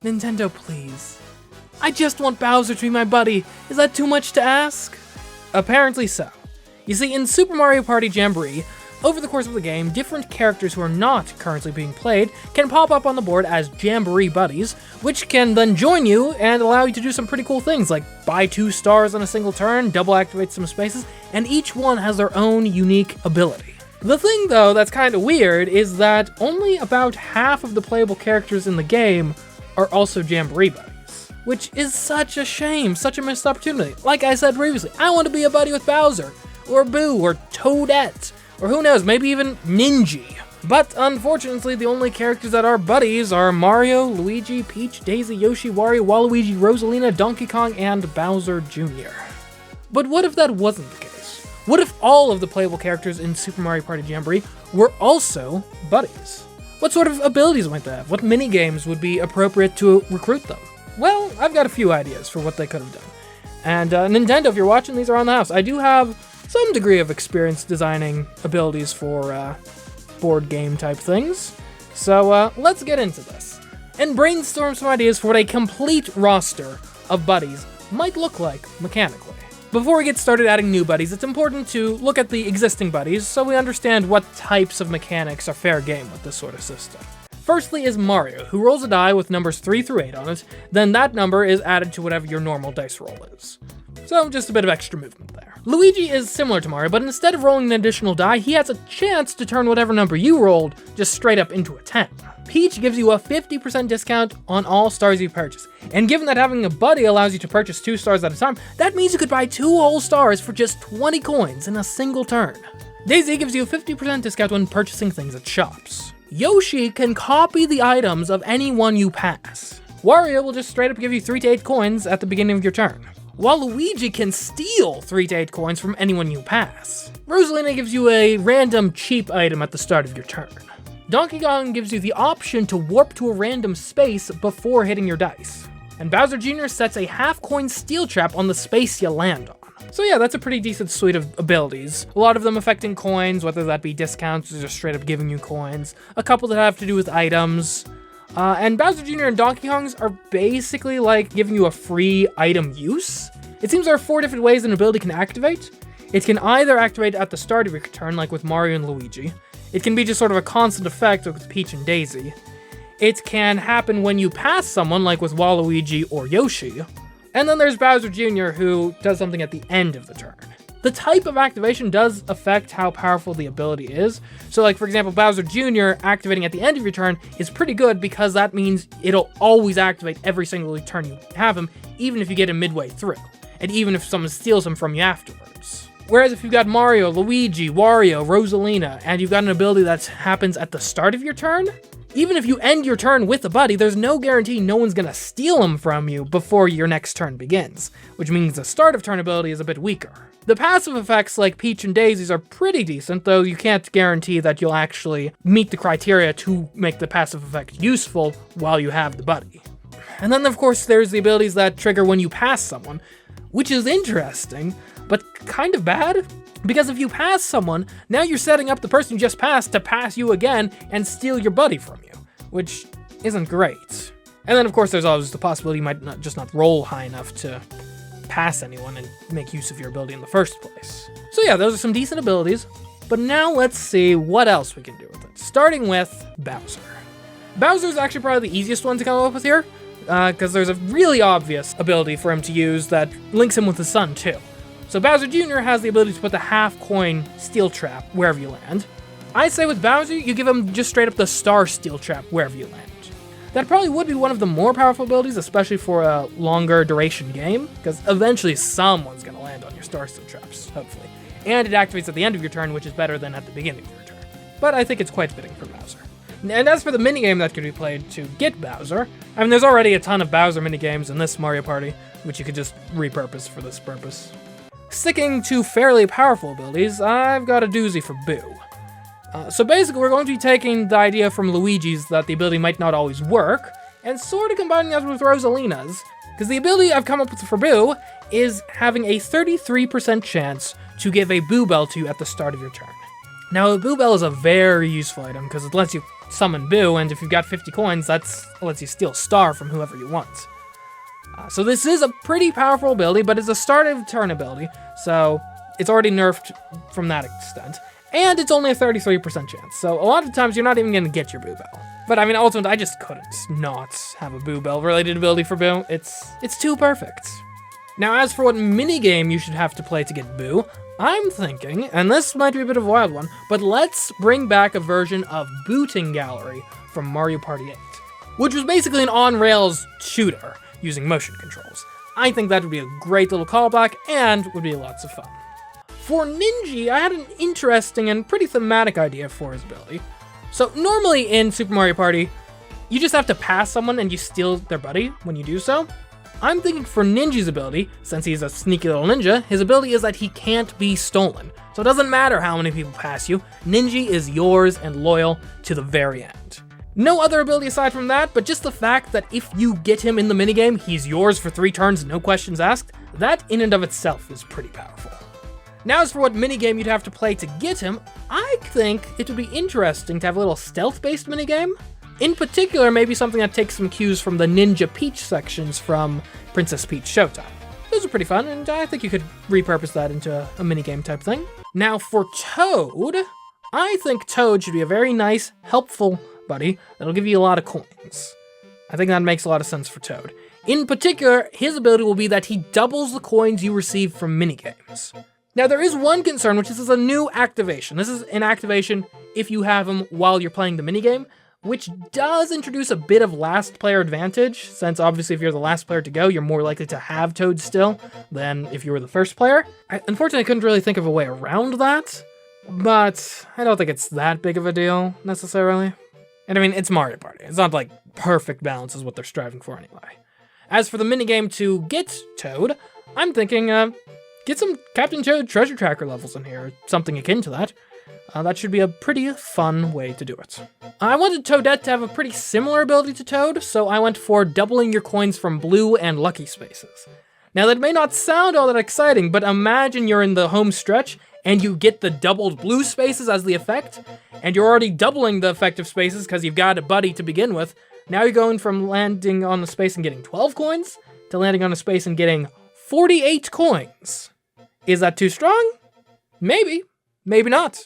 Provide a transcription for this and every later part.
Nintendo, please. I just want Bowser to be my buddy. Is that too much to ask? Apparently so. You see, in Super Mario Party Jamboree, over the course of the game, different characters who are not currently being played can pop up on the board as Jamboree buddies, which can then join you and allow you to do some pretty cool things, like buy 2 stars on a single turn, double activate some spaces, and each one has their own unique ability. The thing, though, that's kind of weird is that only about half of the playable characters in the game are also Jamboree buddies, which is such a shame, such a missed opportunity. Like I said previously, I want to be a buddy with Bowser, or Boo, or Toadette, or who knows, maybe even Ninja. But unfortunately, the only characters that are buddies are Mario, Luigi, Peach, Daisy, Yoshi, Wario, Waluigi, Rosalina, Donkey Kong, and Bowser Jr. But what if that wasn't the case? What if all of the playable characters in Super Mario Party Jamboree were also buddies? What sort of abilities might they have? What minigames would be appropriate to recruit them? Well, I've got a few ideas for what they could have done. And Nintendo, if you're watching, these are on the house. I do have some degree of experience designing abilities for board game type things. So let's get into this and brainstorm some ideas for what a complete roster of buddies might look like mechanically. Before we get started adding new buddies, it's important to look at the existing buddies so we understand what types of mechanics are fair game with this sort of system. Firstly is Mario, who rolls a die with numbers 3 through 8 on it, then that number is added to whatever your normal dice roll is. So just a bit of extra movement there. Luigi is similar to Mario, but instead of rolling an additional die, he has a chance to turn whatever number you rolled just straight up into a 10. Peach gives you a 50% discount on all stars you purchase. And given that having a buddy allows you to purchase 2 stars at a time, that means you could buy 2 whole stars for just 20 coins in a single turn. Daisy gives you a 50% discount when purchasing things at shops. Yoshi can copy the items of anyone you pass. Wario will just straight up give you 3 to 8 coins at the beginning of your turn, while Luigi can steal 3 to 8 coins from anyone you pass. Rosalina gives you a random cheap item at the start of your turn. Donkey Kong gives you the option to warp to a random space before hitting your dice. And Bowser Jr. sets a half-coin steel trap on the space you land on. So yeah, that's a pretty decent suite of abilities. A lot of them affecting coins, whether that be discounts or just straight up giving you coins. A couple that have to do with items. And Bowser Jr. and Donkey Kong's are basically like giving you a free item use. It seems there are 4 different ways an ability can activate. It can either activate at the start of your turn, like with Mario and Luigi. It can be just sort of a constant effect, like with Peach and Daisy. It can happen when you pass someone, like with Waluigi or Yoshi. And then there's Bowser Jr., who does something at the end of the turn. The type of activation does affect how powerful the ability is. So like, for example, Bowser Jr. activating at the end of your turn is pretty good because that means it'll always activate every single turn you have him, even if you get him midway through, and even if someone steals him from you afterwards. Whereas if you've got Mario, Luigi, Wario, Rosalina, and you've got an ability that happens at the start of your turn, even if you end your turn with a buddy, there's no guarantee no one's gonna steal him from you before your next turn begins, which means the start of turn ability is a bit weaker. The passive effects like Peach and Daisy's are pretty decent, though you can't guarantee that you'll actually meet the criteria to make the passive effect useful while you have the buddy. And then of course there's the abilities that trigger when you pass someone, which is interesting, but kind of bad, because if you pass someone, now you're setting up the person you just passed to pass you again and steal your buddy from you, which isn't great. And then of course there's always the possibility you might not roll high enough to pass anyone and make use of your ability in the first place. So yeah, those are some decent abilities, but now let's see what else we can do with it, starting with Bowser. Bowser is actually probably the easiest one to come up with here, because there's a really obvious ability for him to use that links him with his son too. So Bowser Jr. has the ability to put the half-coin steel trap wherever you land. I say with Bowser, you give him just straight up the star steel trap wherever you land. That probably would be one of the more powerful abilities, especially for a longer duration game, because eventually someone's going to land on your star steel traps, hopefully. And it activates at the end of your turn, which is better than at the beginning of your turn. But I think it's quite fitting for Bowser. And as for the minigame that could be played to get Bowser, I mean, there's already a ton of Bowser minigames in this Mario Party, which you could just repurpose for this purpose. Sticking to fairly powerful abilities, I've got a doozy for Boo. So basically, we're going to be taking the idea from Luigi's that the ability might not always work, and sort of combining that with Rosalina's, because the ability I've come up with for Boo is having a 33% chance to give a Boo Bell to you at the start of your turn. Now, a Boo Bell is a very useful item because it lets you summon Boo, and if you've got 50 coins, that lets you steal a star from whoever you want. So this is a pretty powerful ability, but it's a start of turn ability, so it's already nerfed from that extent. And it's only a 33% chance, so a lot of times you're not even going to get your Boo Bell. But I mean, ultimately, I just couldn't not have a Boo Bell related ability for Boo. It's too perfect. Now, as for what minigame you should have to play to get Boo, I'm thinking, and this might be a bit of a wild one, but let's bring back a version of Booting Gallery from Mario Party 8, which was basically an on-rails shooter using motion controls. I think that would be a great little callback and would be lots of fun. For Ninja, I had an interesting and pretty thematic idea for his ability. So normally in Super Mario Party, you just have to pass someone and you steal their buddy when you do so. I'm thinking for Ninja's ability, since he's a sneaky little ninja, his ability is that he can't be stolen. So it doesn't matter how many people pass you, Ninja is yours and loyal to the very end. No other ability aside from that, but just the fact that if you get him in the minigame, he's yours for 3 turns, no questions asked, that in and of itself is pretty powerful. Now as for what minigame you'd have to play to get him, I think it would be interesting to have a little stealth-based minigame. In particular, maybe something that takes some cues from the Ninja Peach sections from Princess Peach Showtime. Those are pretty fun, and I think you could repurpose that into a minigame type thing. Now for Toad, I think Toad should be a very nice, helpful buddy that'll give you a lot of coins. I think that makes a lot of sense for Toad. In particular, his ability will be that he doubles the coins you receive from minigames. Now there is one concern, which is this is a new activation. This is an activation if you have him while you're playing the minigame, which does introduce a bit of last player advantage, since obviously if you're the last player to go, you're more likely to have Toad still than if you were the first player. Unfortunately, I couldn't really think of a way around that, but I don't think it's that big of a deal, necessarily. And I mean, it's Mario Party. It's not like perfect balance is what they're striving for anyway. As for the minigame to get Toad, I'm thinking, get some Captain Toad treasure tracker levels in here, or something akin to that. That should be a pretty fun way to do it. I wanted Toadette to have a pretty similar ability to Toad, so I went for doubling your coins from blue and lucky spaces. Now that may not sound all that exciting, but imagine you're in the home stretch and you get the doubled blue spaces as the effect, and you're already doubling the effective spaces because you've got a buddy to begin with. Now you're going from landing on the space and getting 12 coins to landing on a space and getting 48 coins. Is that too strong? Maybe. Maybe not.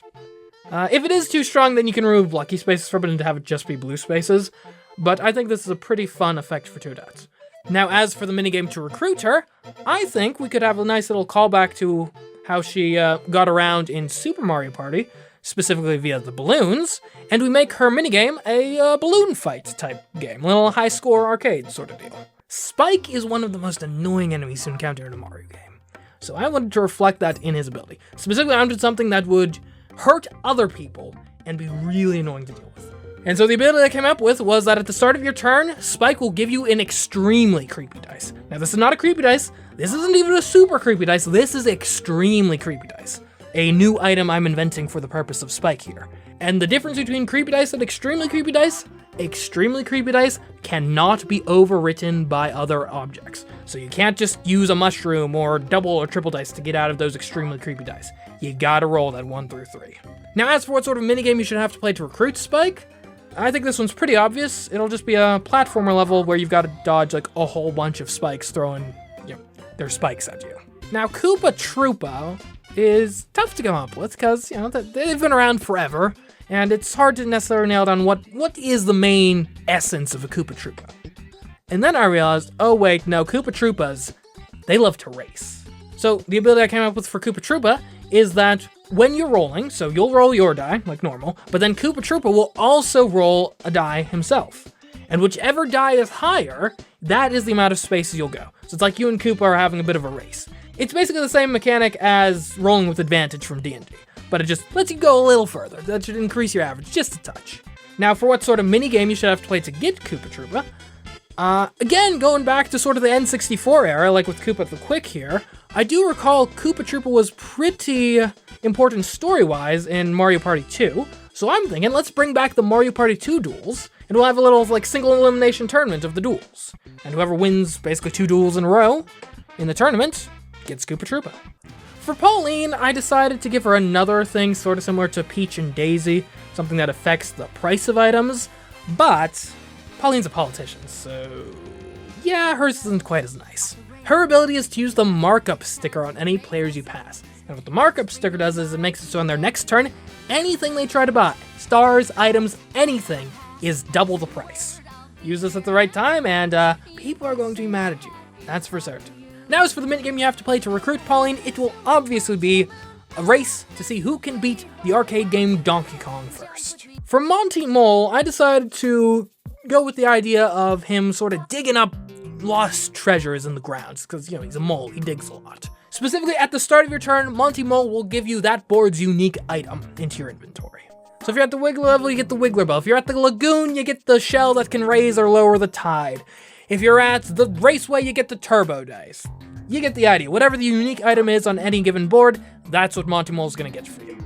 If it is too strong, then you can remove lucky spaces from it and have it just be blue spaces. But I think this is a pretty fun effect for Toadette. Now, as for the minigame to recruit her, I think we could have a nice little callback to how she got around in Super Mario Party, specifically via the balloons, and we make her minigame a balloon fight type game, a little high score arcade sort of deal. Spike is one of the most annoying enemies to encounter in a Mario game, so I wanted to reflect that in his ability. Specifically, I wanted something that would hurt other people and be really annoying to deal with. And so the ability I came up with was that at the start of your turn, Spike will give you an extremely creepy dice. Now this is not a creepy dice, this isn't even a super creepy dice, this is extremely creepy dice. A new item I'm inventing for the purpose of Spike here. And the difference between creepy dice and extremely creepy dice cannot be overwritten by other objects. So you can't just use a mushroom or double or triple dice to get out of those extremely creepy dice. You gotta roll that 1 through 3. Now as for what sort of minigame you should have to play to recruit Spike, I think this one's pretty obvious. It'll just be a platformer level where you've got to dodge like a whole bunch of spikes throwing, their spikes at you. Now Koopa Troopa is tough to come up with because, they've been around forever, and it's hard to necessarily nail down what is the main essence of a Koopa Troopa. And then I realized, oh wait, no, Koopa Troopas, they love to race. So the ability I came up with for Koopa Troopa is that when you're rolling, so you'll roll your die, like normal, but then Koopa Troopa will also roll a die himself. And whichever die is higher, that is the amount of spaces you'll go. So it's like you and Koopa are having a bit of a race. It's basically the same mechanic as rolling with advantage from D&D, but it just lets you go a little further. That should increase your average just a touch. Now for what sort of minigame you should have to play to get Koopa Troopa, again, going back to sort of the N64 era, like with Koopa the Quick here, I do recall Koopa Troopa was pretty important story-wise in Mario Party 2, so I'm thinking let's bring back the Mario Party 2 duels, and we'll have a little single elimination tournament of the duels. And whoever wins basically 2 duels in a row in the tournament gets Koopa Troopa. For Pauline, I decided to give her another thing sort of similar to Peach and Daisy, something that affects the price of items, but Pauline's a politician, so yeah, hers isn't quite as nice. Her ability is to use the markup sticker on any players you pass. And what the markup sticker does is it makes it so on their next turn, anything they try to buy, stars, items, anything, is double the price. Use this at the right time and people are going to be mad at you. That's for certain. Now as for the minigame you have to play to recruit Pauline, it will obviously be a race to see who can beat the arcade game Donkey Kong first. For Monty Mole, I decided to go with the idea of him sort of digging up lost treasures in the grounds, because, he's a mole, he digs a lot. Specifically, at the start of your turn, Monty Mole will give you that board's unique item into your inventory. So if you're at the Wiggler level, you get the Wiggler Bell. If you're at the Lagoon, you get the shell that can raise or lower the tide. If you're at the Raceway, you get the Turbo Dice. You get the idea. Whatever the unique item is on any given board, that's what Monty Mole's gonna get for you.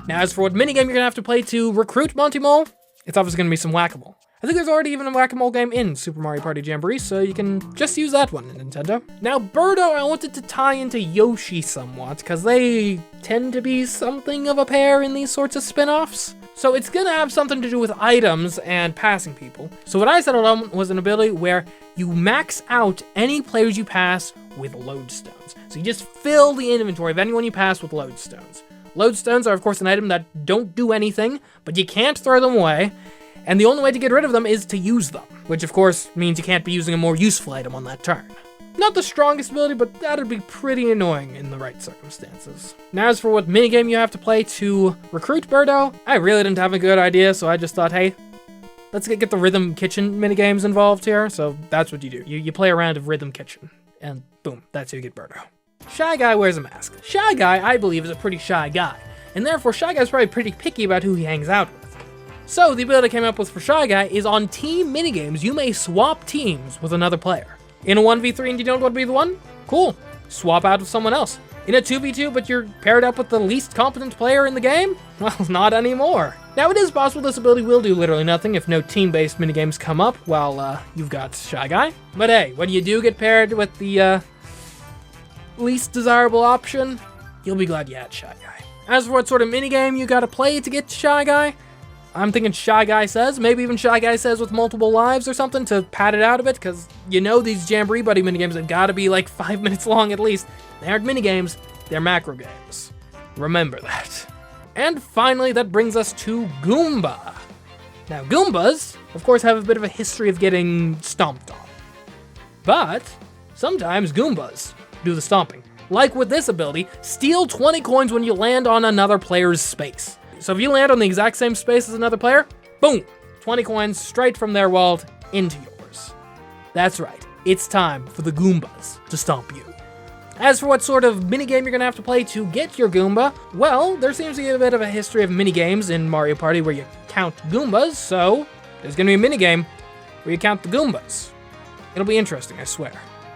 Now, as for what minigame you're gonna have to play to recruit Monty Mole, it's obviously gonna be some Whack-A-Mole. I think there's already even a Whack-A-Mole game in Super Mario Party Jamboree, so you can just use that one in Nintendo. Now, Birdo, I wanted to tie into Yoshi somewhat, because they tend to be something of a pair in these sorts of spin-offs. So it's gonna have something to do with items and passing people. So what I settled on was an ability where you max out any players you pass with lodestones. So you just fill the inventory of anyone you pass with lodestones. Lodestones are, of course, an item that don't do anything, but you can't throw them away. And the only way to get rid of them is to use them, which of course means you can't be using a more useful item on that turn. Not the strongest ability, but that'd be pretty annoying in the right circumstances. Now as for what minigame you have to play to recruit Birdo, I really didn't have a good idea, so I just thought, hey, let's get the Rhythm Kitchen minigames involved here, so that's what you do. You play a round of Rhythm Kitchen, and boom, that's how you get Birdo. Shy Guy wears a mask. Shy Guy, I believe, is a pretty shy guy, and therefore Shy Guy's probably pretty picky about who he hangs out with. So the ability I came up with for Shy Guy is on team minigames, you may swap teams with another player. In a 1v3 and you don't want to be the one? Cool. Swap out with someone else. In a 2v2 but you're paired up with the least competent player in the game? Well, not anymore. Now it is possible this ability will do literally nothing if no team-based minigames come up while you've got Shy Guy. But hey, when you do get paired with the least desirable option, you'll be glad you had Shy Guy. As for what sort of minigame you gotta play to get Shy Guy, I'm thinking Shy Guy Says, maybe even Shy Guy Says with multiple lives or something to pad it out a bit, because these Jamboree Buddy minigames have got to be like 5 minutes long at least. They aren't minigames, they're macro games. Remember that. And finally, that brings us to Goomba. Now, Goombas, of course, have a bit of a history of getting stomped on. But sometimes Goombas do the stomping. Like with this ability, steal 20 coins when you land on another player's space. So if you land on the exact same space as another player, boom, 20 coins straight from their wallet into yours. That's right, it's time for the Goombas to stomp you. As for what sort of minigame you're gonna have to play to get your Goomba, well, there seems to be a bit of a history of minigames in Mario Party where you count Goombas, so there's gonna be a minigame where you count the Goombas. It'll be interesting, I swear.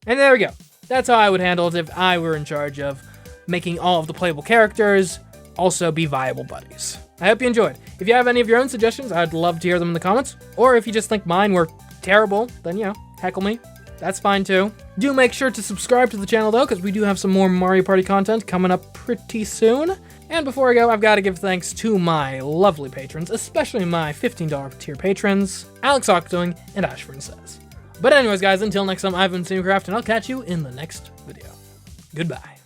And there we go. That's how I would handle it if I were in charge of making all of the playable characters also be viable buddies. I hope you enjoyed. If you have any of your own suggestions, I'd love to hear them in the comments. Or if you just think mine were terrible, then, heckle me. That's fine too. Do make sure to subscribe to the channel though, because we do have some more Mario Party content coming up pretty soon. And before I go, I've got to give thanks to my lovely patrons, especially my $15 tier patrons, Alex Octoing and Ashford Says. But anyways, guys, until next time, I've been CMeeCraft, and I'll catch you in the next video. Goodbye.